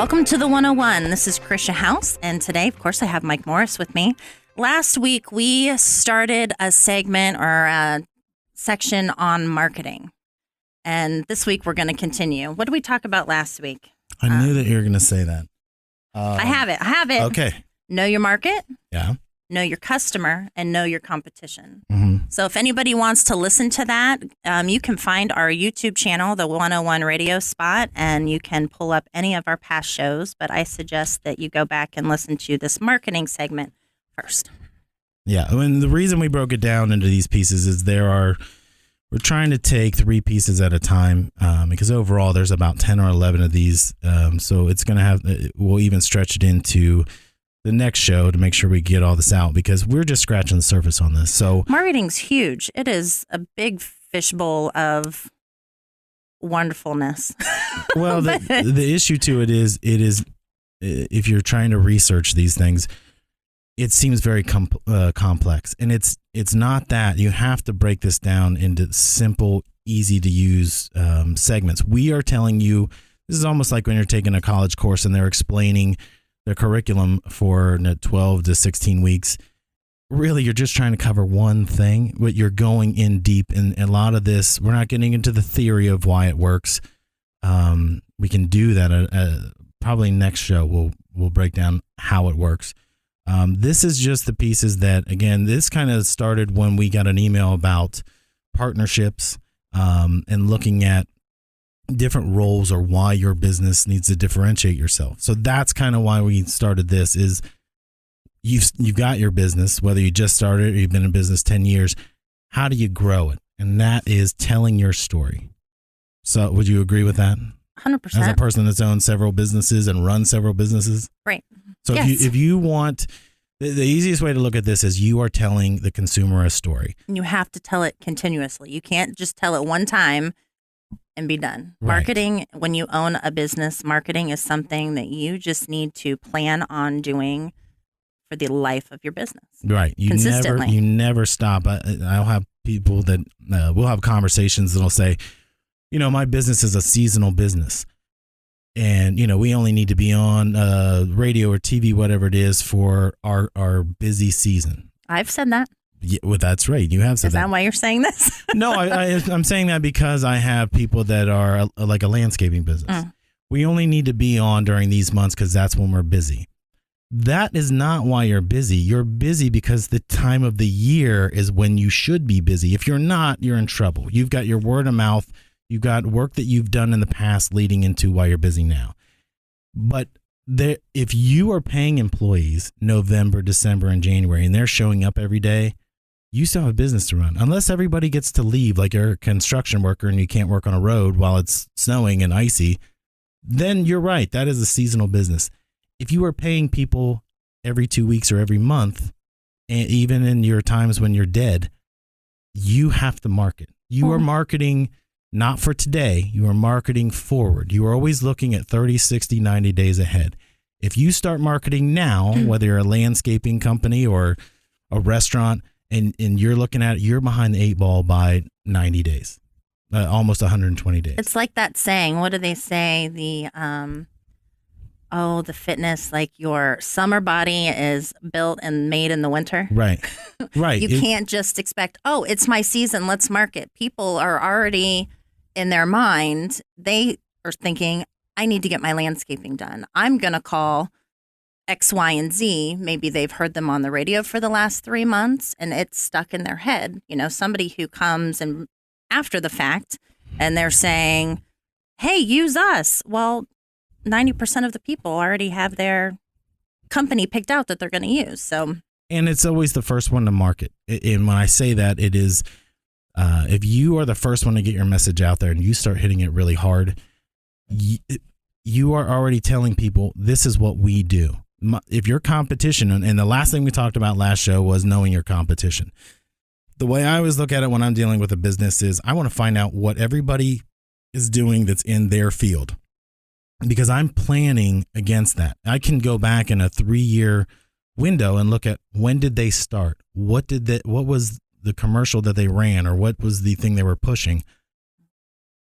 Welcome to the 101. This is Crisha House, and today, of course, I have Mike Morris with me. Last week, we started a segment or a section on marketing, and this week we're going to continue. What did we talk about last week? I knew that you were going to say that. I have it. Okay. Know your market. Yeah. Know your customer, and know your competition. Mm-hmm. So if anybody wants to listen to that, you can find our YouTube channel, the 101 Radio Spot, and you can pull up any of our past shows. But I suggest that you go back and listen to this marketing segment first. Yeah. I mean, the reason we broke it down into these pieces is we're trying to take 3 pieces at a time because overall there's about 10 or 11 of these. So it's going to we'll even stretch it into the next show to make sure we get all this out because we're just scratching the surface on this. So marketing's huge. It is a big fishbowl of wonderfulness. Well, the issue to it is if you're trying to research these things, it seems very complex, and it's not that. You have to break this down into simple, easy to use segments. We are telling you, this is almost like when you're taking a college course and they're explaining the curriculum for 12 to 16 weeks. Really, you're just trying to cover one thing, but you're going in deep. And a lot of this, we're not getting into the theory of why it works. We can do that. Probably next show, we'll break down how it works. This is just the pieces that, again, this kind of started when we got an email about partnerships and looking at different roles or why your business needs to differentiate yourself. So that's kind of why we started this is you've got your business, whether you just started or you've been in business 10 years, how do you grow it? And that is telling your story. So would you agree with that? 100%. As a person that's owned several businesses and run several businesses? Right. So yes. if you want, the easiest way to look at this is you are telling the consumer a story. You have to tell it continuously. You can't just tell it one time and be done. Right. Marketing, when you own a business, marketing is something that you just need to plan on doing for the life of your business. Right. Consistently. You never stop. I'll have people that we'll have conversations that'll say, my business is a seasonal business. And, we only need to be on radio or TV, whatever it is, for our busy season. I've said that. Yeah, well, that's right. You have said that. Is that why you're saying this? No, I'm saying that because I have people that are like a landscaping business. We only need to be on during these months because that's when we're busy. That is not why you're busy. You're busy because the time of the year is when you should be busy. If you're not, you're in trouble. You've got your word of mouth. You've got work that you've done in the past leading into why you're busy now. But if you are paying employees November, December, and January, and they're showing up every day, you still have a business to run. Unless everybody gets to leave, like you're a construction worker and you can't work on a road while it's snowing and icy, then you're right. That is a seasonal business. If you are paying people every 2 weeks or every month, and even in your times when you're dead, you have to market. You are marketing not for today. You are marketing forward. You are always looking at 30, 60, 90 days ahead. If you start marketing now, whether you're a landscaping company or a restaurant, and you're looking at it, you're behind the 8 ball by 90 days, almost 120 days. It's like that saying. What do they say? The fitness, like your summer body is built and made in the winter. Right. Right. You can't just expect, it's my season, let's market. People are already in their mind. They are thinking, I need to get my landscaping done. I'm going to call X, Y, and Z. Maybe they've heard them on the radio for the last 3 months and it's stuck in their head. Somebody who comes and after the fact and they're saying, hey, use us. Well, 90% of the people already have their company picked out that they're going to use. So, and it's always the first one to market. And when I say that, it is if you are the first one to get your message out there and you start hitting it really hard, you are already telling people this is what we do. If your competition, and the last thing we talked about last show was knowing your competition. The way I always look at it when I'm dealing with a business is I want to find out what everybody is doing that's in their field, because I'm planning against that. I can go back in a 3-year window and look at when did they start? What was the commercial that they ran, or what was the thing they were pushing?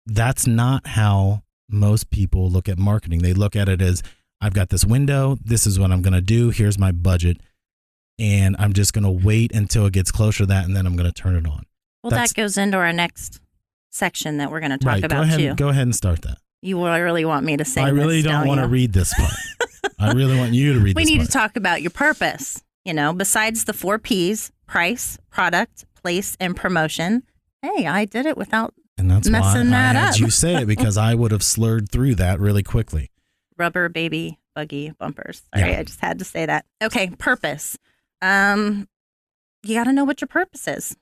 That's not how most people look at marketing. They look at it as, I've got this window. This is what I'm going to do. Here's my budget. And I'm just going to wait until it gets closer to that, and then I'm going to turn it on. Well, that goes into our next section that we're going to talk about too. Go ahead and start that. You really want me to say I really don't want to read this part. I really want you to read this part. We need to talk about your purpose. Besides the 4 Ps, price, product, place, and promotion. Hey, I did it without messing that up. And that's why I had you say it, because I would have slurred through that really quickly. Rubber baby buggy bumpers. Sorry, yeah. I just had to say that. Okay, purpose. You got to know what your purpose is.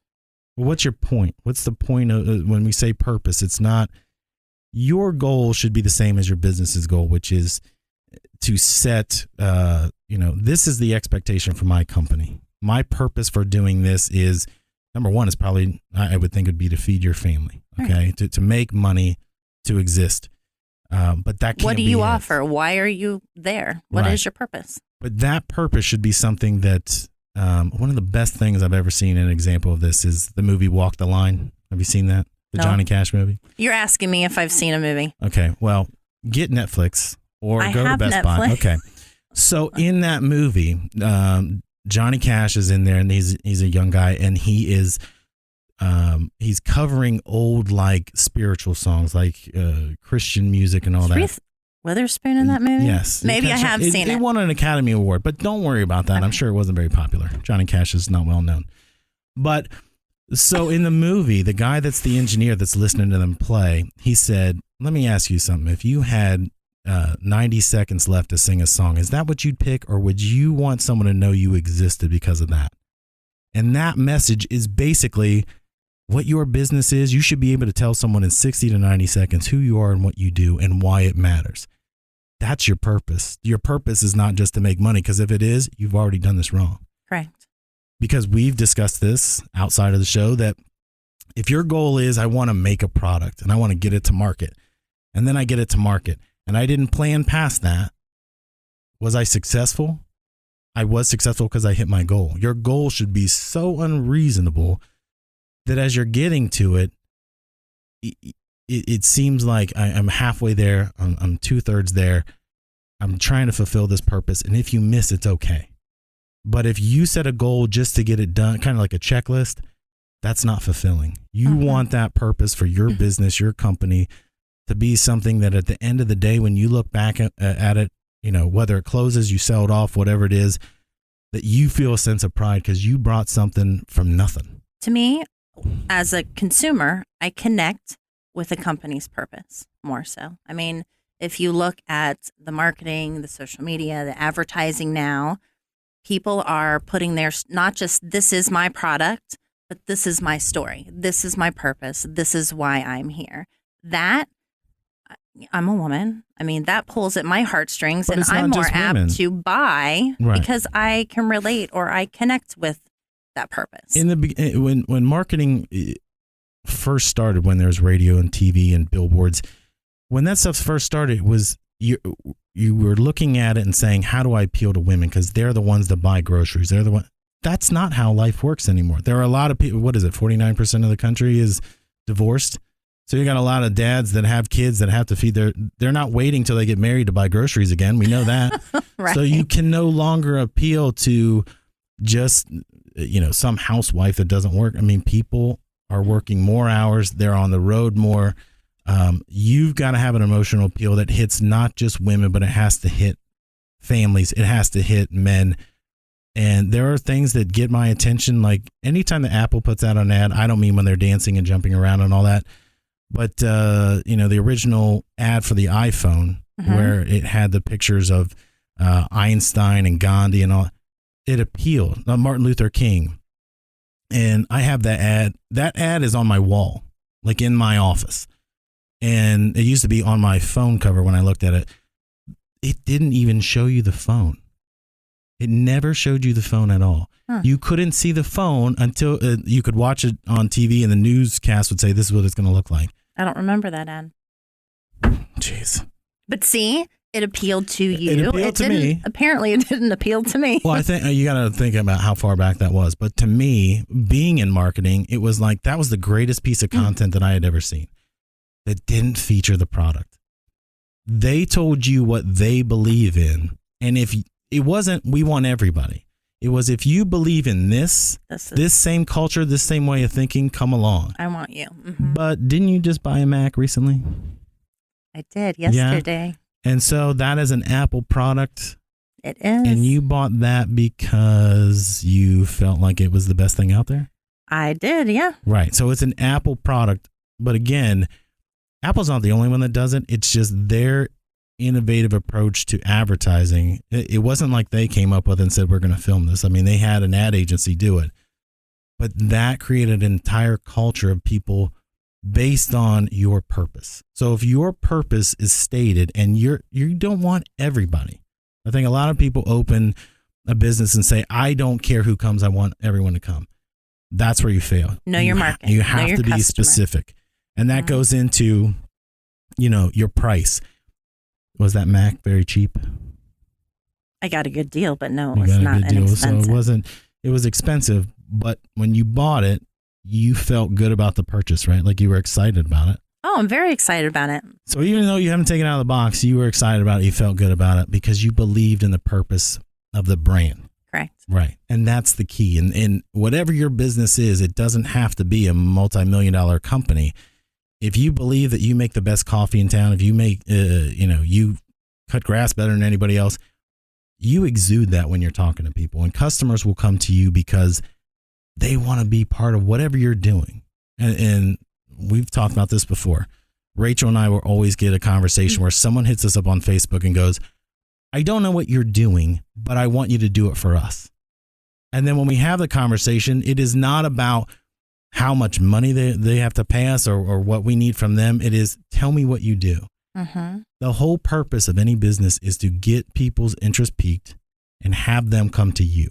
Well, what's your point? What's the point of when we say purpose? It's not, your goal should be the same as your business's goal, which is to set, this is the expectation for my company. My purpose for doing this is, number one, is probably, I would think, would be to feed your family. Okay. Right. To make money, to exist. But that can't be. What do you offer? Why are you there? What is your purpose? But that purpose should be something that, one of the best things I've ever seen an example of this is the movie Walk the Line. Have you seen that? The Johnny Cash movie? You're asking me if I've seen a movie. Okay. Well, get Netflix or go to Best Buy. Okay. So in that movie, Johnny Cash is in there, and he's a young guy, and he's covering old, like, spiritual songs, like Christian music and all that. Reese Witherspoon in that movie? Yes. Maybe I have seen it. It won an Academy Award, but don't worry about that. Okay. I'm sure it wasn't very popular. Johnny Cash is not well known. But so in the movie, the guy that's the engineer that's listening to them play, he said, let me ask you something. If you had 90 seconds left to sing a song, is that what you'd pick, or would you want someone to know you existed because of that? And that message is basically what your business is. You should be able to tell someone in 60 to 90 seconds who you are and what you do and why it matters. That's your purpose. Your purpose is not just to make money, because if it is, you've already done this wrong. Correct. Because we've discussed this outside of the show, that if your goal is, I want to make a product and I want to get it to market, and then I get it to market and I didn't plan past that, was I successful? I was successful because I hit my goal. Your goal should be so unreasonable that as you're getting to it, it seems like I'm halfway there. I'm 2/3 there. I'm trying to fulfill this purpose. And if you miss, it's okay. But if you set a goal just to get it done, kind of like a checklist, that's not fulfilling. You want that purpose for your business, your company, to be something that at the end of the day, when you look back at it, whether it closes, you sell it off, whatever it is, that you feel a sense of pride because you brought something from nothing. To me, as a consumer, I connect with a company's purpose more so. I mean, if you look at the marketing, the social media, the advertising now, people are putting their, not just this is my product, but this is my story. This is my purpose. This is why I'm here. That, I'm a woman. I mean, that pulls at my heartstrings, and I'm more apt to buy because I can relate or I connect with that purpose. In the when marketing first started, when there was radio and TV and billboards, when that stuff first started, it was you were looking at it and saying, how do I appeal to women? Because they're the ones that buy groceries. They're the one. That's not how life works anymore. There are a lot of people. What is it? 49% of the country is divorced. So you got a lot of dads that have kids that have to feed they're not waiting till they get married to buy groceries again. We know that. Right. So you can no longer appeal to just, some housewife that doesn't work. I mean, people are working more hours. They're on the road more. You've got to have an emotional appeal that hits not just women, but it has to hit families. It has to hit men. And there are things that get my attention. Like anytime that Apple puts out an ad, I don't mean when they're dancing and jumping around and all that. But, the original ad for the iPhone where it had the pictures of Einstein and Gandhi and all, it appealed. Martin Luther King. And I have that ad. That ad is on my wall, like in my office. And it used to be on my phone cover when I looked at it. It didn't even show you the phone. It never showed you the phone at all. Huh. You couldn't see the phone until you could watch it on TV, and the newscast would say, this is what it's going to look like. I don't remember that ad. Jeez. But see, it appealed to you. It appealed to me. Apparently, it didn't appeal to me. Well, I think you got to think about how far back that was. But to me, being in marketing, it was like that was the greatest piece of content that I had ever seen that didn't feature the product. They told you what they believe in. And if it wasn't, we want everybody. It was, if you believe in this same culture, this same way of thinking, come along. I want you. Mm-hmm. But didn't you just buy a Mac recently? I did yesterday. Yeah. And so that is an Apple product. It is. And you bought that because you felt like it was the best thing out there? I did, yeah. Right. So it's an Apple product. But again, Apple's not the only one that does it. It's just their innovative approach to advertising. It wasn't like they came up with and said, we're going to film this. I mean, they had an ad agency do it. But that created an entire culture of people based on your purpose. So if your purpose is stated and you don't want everybody. I think a lot of people open a business and say, I don't care who comes. I want everyone to come. That's where you fail. Know your market. You have to be specific. And that goes into, your price. Was that Mac very cheap? I got a good deal, but no, it was not inexpensive. So it was expensive, but when you bought it, you felt good about the purchase, right? Like you were excited about it. Oh, I'm very excited about it. So even though you haven't taken it out of the box, you were excited about it. You felt good about it because you believed in the purpose of the brand. Correct. Right. And that's the key. And whatever your business is, it doesn't have to be a multi-million-dollar company. If you believe that you make the best coffee in town, if you make, you cut grass better than anybody else, you exude that when you're talking to people. And customers will come to you because they want to be part of whatever you're doing. And we've talked about this before. Rachel and I will always get a conversation where someone hits us up on Facebook and goes, I don't know what you're doing, but I want you to do it for us. And then when we have the conversation, it is not about how much money they have to pay us or what we need from them. It is, tell me what you do. Mm-hmm. The whole purpose of any business is to get people's interest piqued and have them come to you.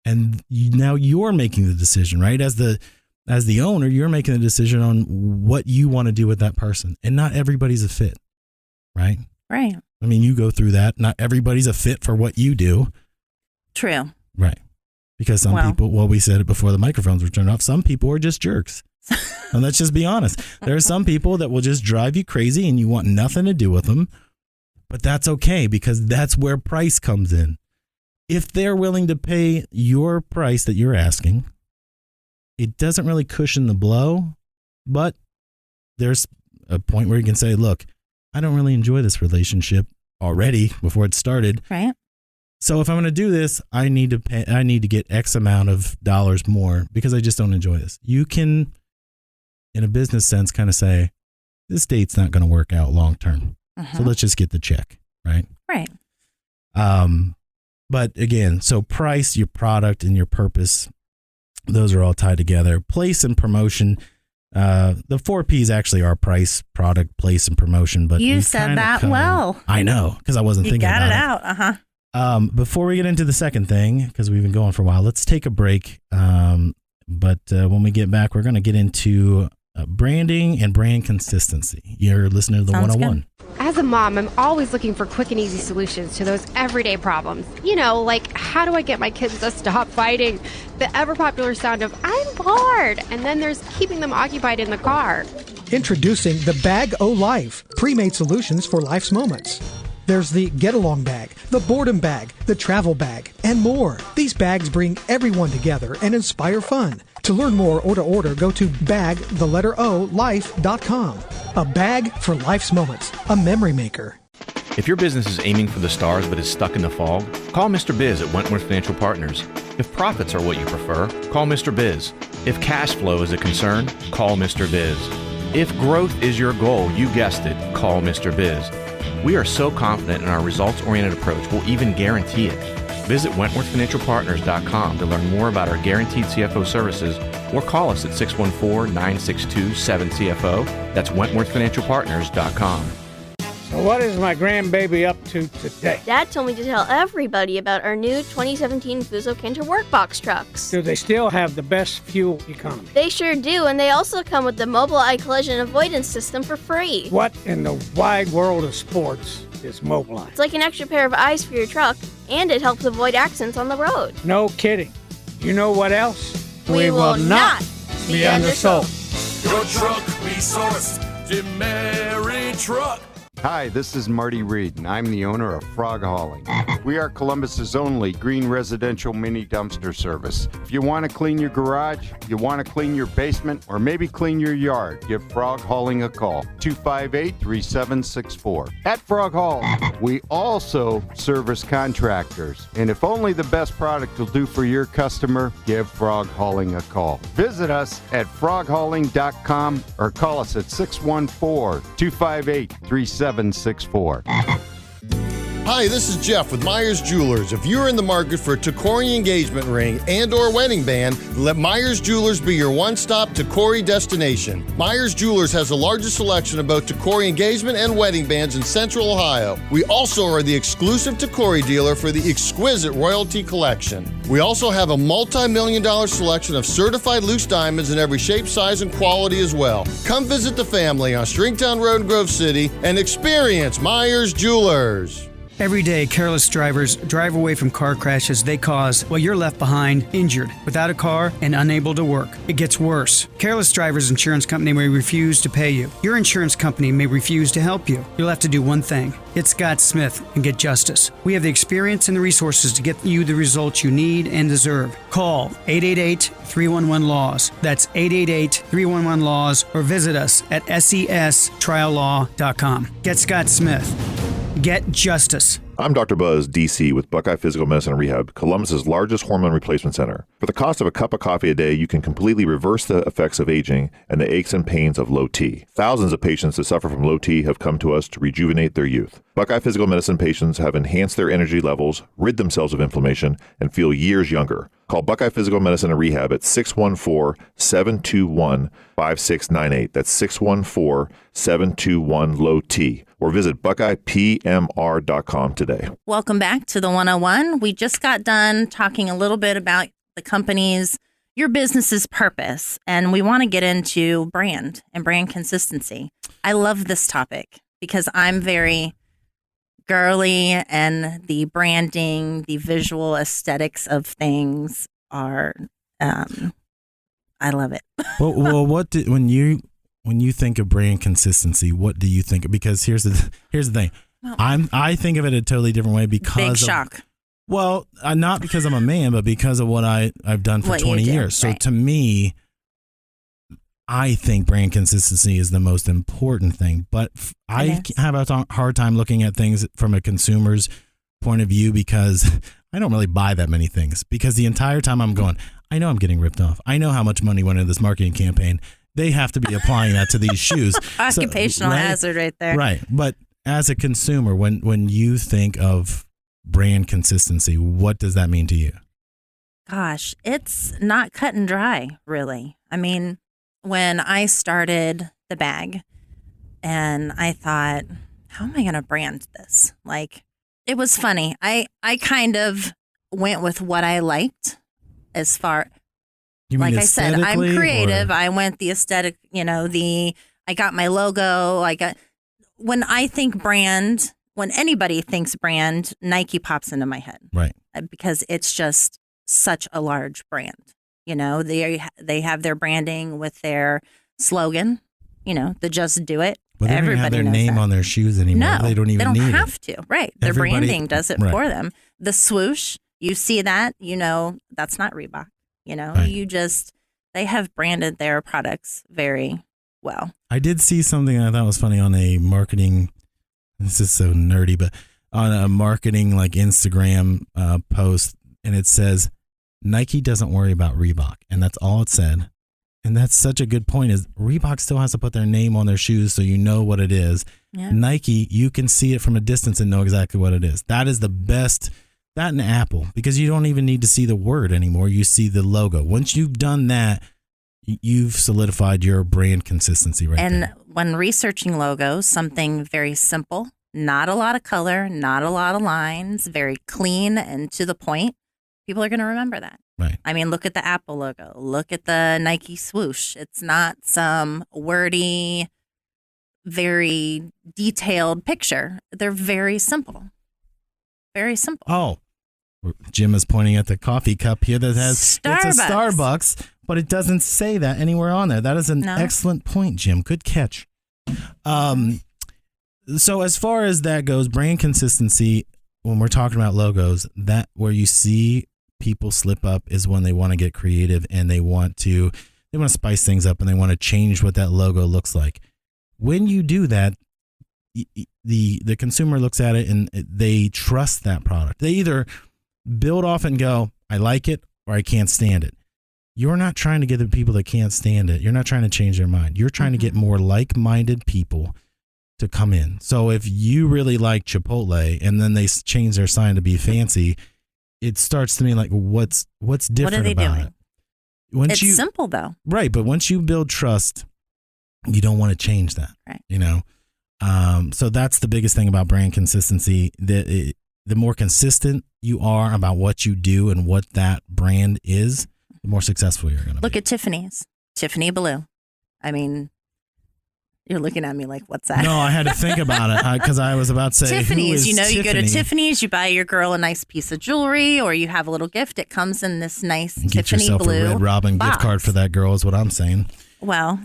And now you're making the decision, right? As the owner, you're making the decision on what you want to do with that person. And not everybody's a fit, right? Right. I mean, you go through that. Not everybody's a fit for what you do. True. Right. Because some people, we said it before the microphones were turned off, some people are just jerks. And let's just be honest. There are some people that will just drive you crazy and you want nothing to do with them. But that's okay because that's where price comes in. If they're willing to pay your price that you're asking, it doesn't really cushion the blow. But there's a point where you can say, look, I don't really enjoy this relationship already before it started. Right. So if I'm going to do this, I need to get X amount of dollars more because I just don't enjoy this. You can, in a business sense, kind of say, this date's not going to work out long term. So let's just get the check. Right. Right. But again, so price, your product, and your purpose, those are all tied together. Place and promotion. The 4 P's actually are price, product, place, and promotion. But you said that well. I know, because I wasn't thinking about it. You got it out. Before we get into the second thing, because we've been going for a while, let's take a break. But when we get back, we're going to get into branding and brand consistency. You're listening to the Sounds 101. good. As a mom, I'm always looking for quick and easy solutions to those everyday problems. You know, like how do I get my kids to stop fighting? The ever popular sound of I'm bored. And then there's keeping them occupied in the car. Introducing the Bag O' Life, pre-made solutions for life's moments. There's the get-along bag, the boredom bag, the travel bag, and more. These bags bring everyone together and inspire fun. To learn more or to order, go to life.com. A bag for life's moments, a memory maker. If your business is aiming for the stars but is stuck in the fog, call Mr. Biz at Wentworth Financial Partners. If profits are what you prefer, call Mr. Biz. If cash flow is a concern, call Mr. Biz. If growth is your goal, you guessed it, call Mr. Biz. We are so confident in our results-oriented approach, we'll even guarantee it. Visit WentworthFinancialPartners.com to learn more about our guaranteed CFO services or call us at 614-962-7CFO. That's WentworthFinancialPartners.com. So what is my grandbaby up to today? Dad told me to tell everybody about our new 2017 Fuso Canter Workbox trucks. Do they still have the best fuel economy? They sure do, and they also come with the Mobileye Collision Avoidance System for free. What in the wide world of sports is Mobileye? It's like an extra pair of eyes for your truck, and it helps avoid accidents on the road. No kidding. You know what else? We will not be undersold. Your truck resource, Jim Mary Truck. Hi, this is Marty Reed, and I'm the owner of Frog Hauling. We are Columbus's only green residential mini dumpster service. If you want to clean your garage, you want to clean your basement, or maybe clean your yard, give Frog Hauling a call, 258-3764. At Frog Haul, we also service contractors, and if only the best product will do for your customer, give Frog Hauling a call. Visit us at froghauling.com or call us at 614-258-3764. Hi, this is Jeff with Myers Jewelers. If you're in the market for a Tacori engagement ring and or wedding band, let Myers Jewelers be your one-stop Tacori destination. Myers Jewelers has the largest selection of both Tacori engagement and wedding bands in Central Ohio. We also are the exclusive Tacori dealer for the exquisite Royalty Collection. We also have a multi-million-dollar selection of certified loose diamonds in every shape, size, and quality as well. Come visit the family on Stringtown Road in Grove City and experience Myers Jewelers. Every day, careless drivers drive away from car crashes they cause while you're left behind, injured, without a car, and unable to work. It gets worse. Careless Drivers Insurance Company may refuse to pay you. Your insurance company may refuse to help you. You'll have to do one thing. Get Scott Smith and get justice. We have the experience and the resources to get you the results you need and deserve. Call 888-311-LAWS. That's 888-311-LAWS, or visit us at sestriallaw.com. Get Scott Smith. Get justice. I'm Dr. Buzz, DC, with Buckeye Physical Medicine and Rehab, Columbus's largest hormone replacement center. For the cost of a cup of coffee a day, you can completely reverse the effects of aging and the aches and pains of low T. Thousands of patients that suffer from low T have come to us to rejuvenate their youth. Buckeye Physical Medicine patients have enhanced their energy levels, rid themselves of inflammation, and feel years younger. Call Buckeye Physical Medicine and Rehab at 614-721-5698. That's 614-721-LOW-T. Or visit BuckeyePMR.com today. Welcome back to the 101. We just got done talking a little bit about the company's, your business's purpose, and we want to get into brand and brand consistency. I love this topic because I'm very girly, and the branding, the visual aesthetics of things are, I love it. well, when you think of brand consistency, what do you think? Because here's the thing. Well, I think of it a totally different way because big shock. Well, not because I'm a man, but because of what I've done for 20 years. So to me, I think brand consistency is the most important thing. But I have a hard time looking at things from a consumer's point of view because I don't really buy that many things. Because the entire time I'm going, I know I'm getting ripped off. I know how much money went into this marketing campaign. They have to be applying that to these shoes. Occupational hazard right there. Right. But as a consumer, when you think of brand consistency, what does that mean to you? Gosh, it's not cut and dry, really. I mean, when I started the bag and I thought, how am I going to brand this? Like, it was funny. I kind of went with what I liked as far, like I said, I'm creative. I went the aesthetic, I got my logo. When I think brand, when anybody thinks brand, Nike pops into my head. Right. Because it's just such a large brand. They have their branding with their slogan, the Just Do It. But they don't even have their name on their shoes anymore. No, they don't even need have to. Right. The branding does it for them. The swoosh, you see that, that's not Reebok. Right. They have branded their products very well. I did see something I thought was funny on a marketing, this is so nerdy, but on a marketing like Instagram post, and it says, Nike doesn't worry about Reebok. And that's all it said. And that's such a good point is Reebok still has to put their name on their shoes so you know what it is. Yeah. Nike, you can see it from a distance and know exactly what it is. That is the best, that and Apple, because you don't even need to see the word anymore. You see the logo. Once you've done that, you've solidified your brand consistency right there. And when researching logos, something very simple, not a lot of color, not a lot of lines, very clean and to the point. People are going to remember that. Right. I mean, look at the Apple logo. Look at the Nike swoosh. It's not some wordy, very detailed picture. They're very simple. Very simple. Oh, Jim is pointing at the coffee cup here that has Starbucks. It's a Starbucks, but it doesn't say that anywhere on there. That is an excellent point, Jim. Good catch. So as far as that goes, brand consistency, when we're talking about logos, that where you see people slip up is when they want to get creative and they want to spice things up and they want to change what that logo looks like. When you do that, the consumer looks at it and they trust that product. They either build off and go, I like it, or I can't stand it. You're not trying to get the people that can't stand it. You're not trying to change their mind. You're trying to get more like-minded people to come in. So if you really like Chipotle and then they change their sign to be fancy, it starts to mean like, what's different about it? It's simple though. Right. But once you build trust, you don't want to change that. Right. You know? So that's the biggest thing about brand consistency. The more consistent you are about what you do and what that brand is, the more successful you're going to be. Look at Tiffany's. Tiffany Blue. I mean, you're looking at me like, what's that? No, I had to think about it because I was about to say Tiffany's. You Tiffany? go to Tiffany's, you buy your girl a nice piece of jewelry, or you have a little gift. It comes in this nice Get Tiffany yourself Blue a Red Robin box. gift card for that girl is what I'm saying. Well,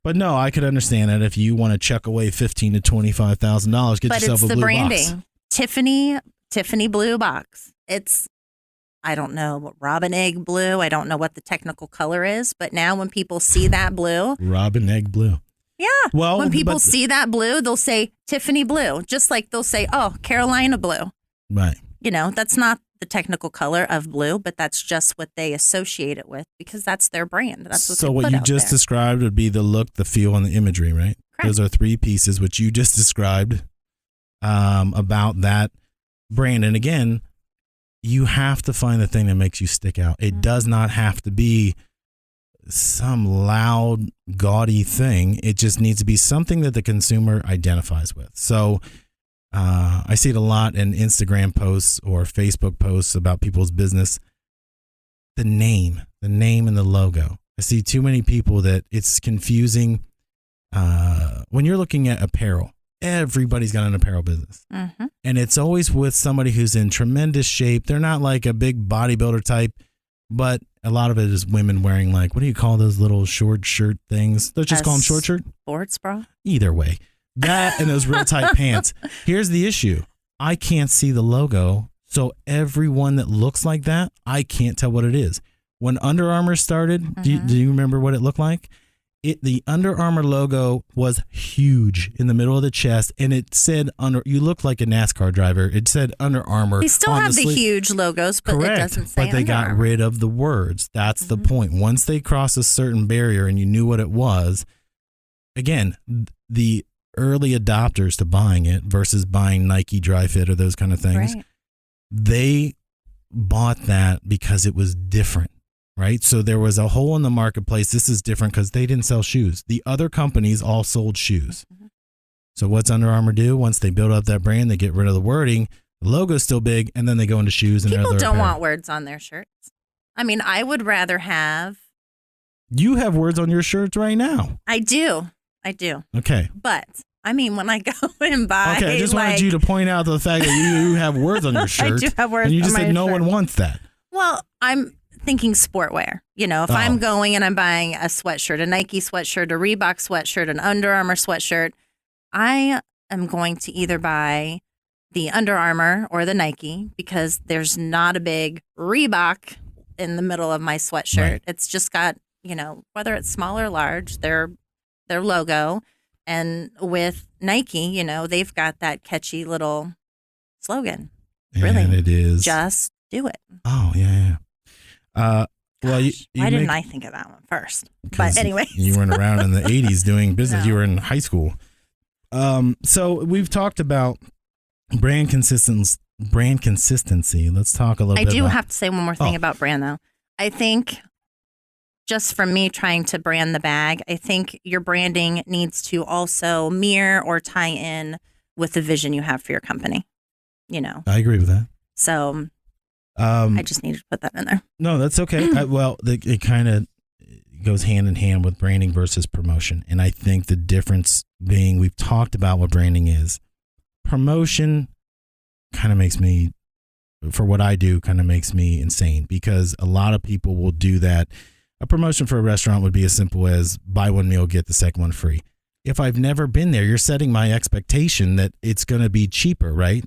but no, I could understand that if you want to chuck away $15,000 to $25,000, get yourself a blue branding. box. Tiffany Blue box. It's, I don't know what robin egg blue. I don't know what the technical color is, but now when people see that blue, robin egg blue. Yeah. Well, when people see that blue, they'll say Tiffany Blue, just like they'll say, oh, Carolina Blue. Right. You know, that's not the technical color of blue, but that's just what they associate it with because that's their brand. That's what so they what put you out just there. described would be the look, the feel, and the imagery, right? Correct. Those are three pieces which you just described about that brand. And again, you have to find the thing that makes you stick out. It does not have to be some loud, gaudy thing. It just needs to be something that the consumer identifies with. So I see it a lot in Instagram posts or Facebook posts about people's business. The name and the logo. I see too many people that it's confusing. When you're looking at apparel, everybody's got an apparel business. Mm-hmm. And it's always with somebody who's in tremendous shape. They're not like a big bodybuilder type, but a lot of it is women wearing like, what do you call those little short shirt things? Let's just call them short shirt. Sports bra. Either way, that and those real tight pants. Here's the issue. I can't see the logo. So everyone that looks like that, I can't tell what it is. When Under Armour started, do you remember what it looked like? The Under Armour logo was huge in the middle of the chest, and it said you look like a NASCAR driver. It said Under Armour. They still have the huge logos, but Correct. it doesn't say But they Under got Armour. rid of the words. That's the point. Once they crossed a certain barrier and you knew what it was, again, the early adopters to buying it versus buying Nike Dry Fit or those kind of things, Right. they bought that because it was different. Right. So there was a hole in the marketplace. This is different because they didn't sell shoes. The other companies all sold shoes. So what's Under Armour do? Once they build up that brand, they get rid of the wording. The logo's still big, and then they go into shoes and People other don't apparel. want words on their shirts. I mean, I would rather have. You have words on your shirts right now. I do. Okay. But I mean, when I go and buy, Okay. I just wanted you to point out the fact that you have words on your shirt. I do have words and you on just my said no shirt. one wants that. Well, I'm thinking sportwear. You know, if I'm going and I'm buying a sweatshirt, a Nike sweatshirt, a Reebok sweatshirt, an Under Armour sweatshirt, I am going to either buy the Under Armour or the Nike because there's not a big Reebok in the middle of my sweatshirt. Right. It's just got, you know, whether it's small or large, their logo. And with Nike, you know, they've got that catchy little slogan. Really? And it is. Just do it. Oh, yeah. Well, Why didn't I think of that one first? But anyway, you weren't around in the 80s doing business. No. You were in high school. So we've talked about brand consistency. Let's talk a little bit I do about have to say one more thing about brand, though. I think just from me trying to brand the bag, I think your branding needs to also mirror or tie in with the vision you have for your company. You know, I agree with that. so I just needed to put that in there. No, that's okay. It kind of goes hand in hand with branding versus promotion. And I think the difference being we've talked about what branding is. Promotion kind of makes me, for what I do, kind of makes me insane because a lot of people will do that. A promotion for a restaurant would be as simple as buy one meal, get the second one free. if I've never been there, you're setting my expectation that it's going to be cheaper, right?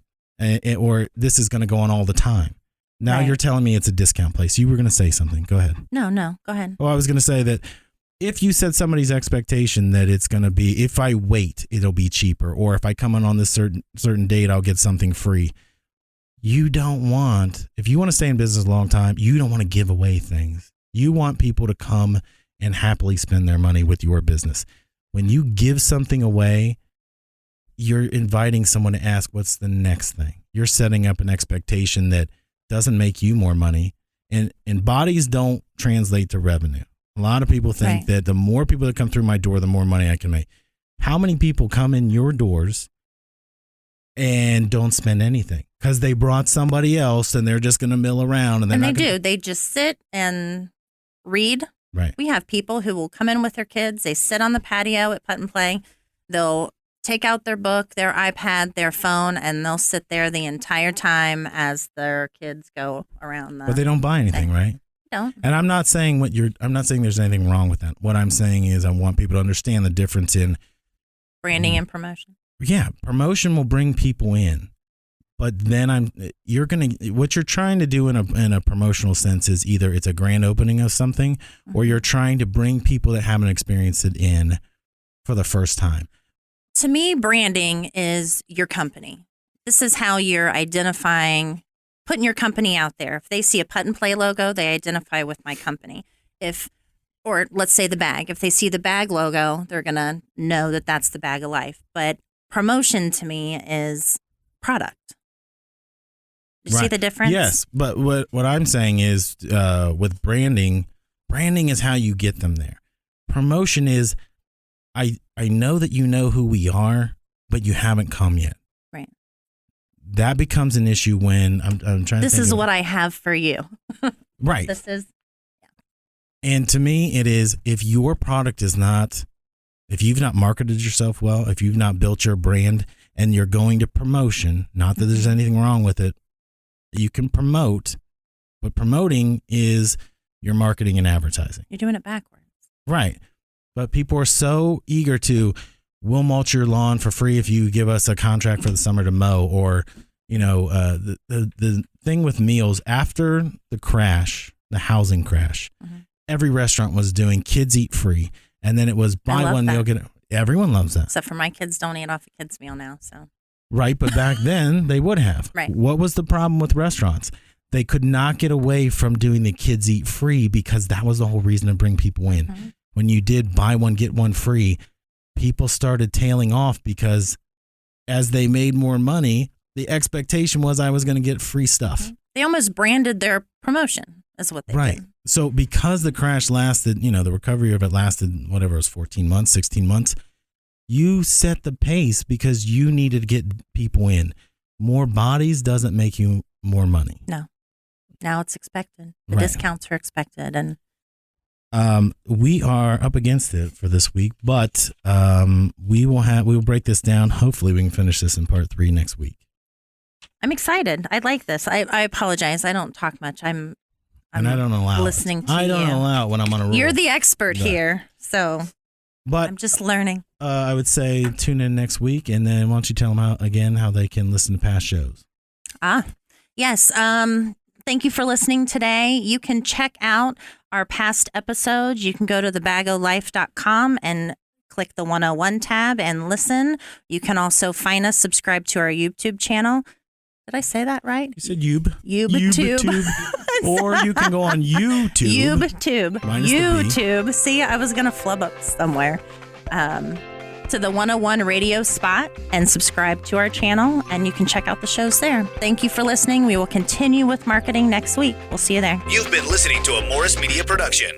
Or this is going to go on all the time. Now you're telling me it's a discount place. You were going to say something. Go ahead. No, go ahead. Well, I was going to say that if you set somebody's expectation that it's going to be, if I wait, it'll be cheaper, or if I come in on this certain date, I'll get something free. You don't want, if you want to stay in business a long time, you don't want to give away things. You want people to come and happily spend their money with your business. When you give something away, you're inviting someone to ask, what's the next thing? You're setting up an expectation that doesn't make you more money. And bodies don't translate to revenue. A lot of people think that the more people that come through my door, the more money I can make. How many people come in your doors and don't spend anything because they brought somebody else and they're just going to mill around? And they do. They just sit and read. Right. We have people who will come in with their kids. They sit on the patio at Putt and Play. They'll take out their book, their iPad, their phone, and they'll sit there the entire time as their kids go around. But they don't buy anything, right? Don't. And I'm not saying I'm not saying there's anything wrong with that. What I'm saying is I want people to understand the difference in branding and promotion. Yeah, promotion will bring people in, but then what you're trying to do in a promotional sense is either it's a grand opening of something, or you're trying to bring people that haven't experienced it in for the first time. To me, branding is your company. This is how you're identifying, putting your company out there. If they see a Putt and Play logo, they identify with my company. Or let's say the bag. If they see the bag logo, they're going to know that that's the Bag of Life. But promotion to me is product. You see the difference? Yes, but what I'm saying is with branding is how you get them there. Promotion is, I know that you know who we are, but you haven't come yet. Right. That becomes an issue when I'm trying to This is what I have for you. Right. This is. And to me, it is, if your product is not, if you've not marketed yourself well, if you've not built your brand and you're going to promotion, not that there's anything wrong with it, you can promote, but promoting is your marketing and advertising. You're doing it backwards. Right. But people are so eager to, we'll mulch your lawn for free if you give us a contract for the summer to mow, or, the thing with meals after the crash, the housing crash, every restaurant was doing kids eat free. And then it was buy one meal, get it. Everyone loves that. Except for my kids don't eat off a kid's meal now. So. Right. But back then they would have. Right. What was the problem with restaurants? They could not get away from doing the kids eat free because that was the whole reason to bring people in. Mm-hmm. When you did buy one, get one free, people started tailing off because as they made more money, the expectation was I was going to get free stuff. They almost branded their promotion is what they did. So because the crash lasted, the recovery of it lasted, whatever it was, 14 months, 16 months, you set the pace because you needed to get people in. More bodies doesn't make you more money. No. Now it's expected. The discounts are expected. And we are up against it for this week, but we will break this down. Hopefully we can finish this in part 3 next week. I'm excited. I like this. I apologize. I don't talk much. And I don't allow listening to I don't you. allow it when I'm on a roll. You're the expert here, so but I'm just learning. I would say tune in next week, and then why don't you tell them how they can listen to past shows? Yes. Thank you for listening today. You can check out our past episodes. You can go to thebagolife.com and click the 101 tab and listen. You can also find us, subscribe to our YouTube channel. Did I say that right? You said YouTube. YouTube. Or you can go on YouTube. YouTube. See, I was going to flub up somewhere. To the 101 radio spot and subscribe to our channel, and you can check out the shows there. Thank you for listening. We will continue with marketing next week. We'll see you there. You've been listening to a Morris Media production.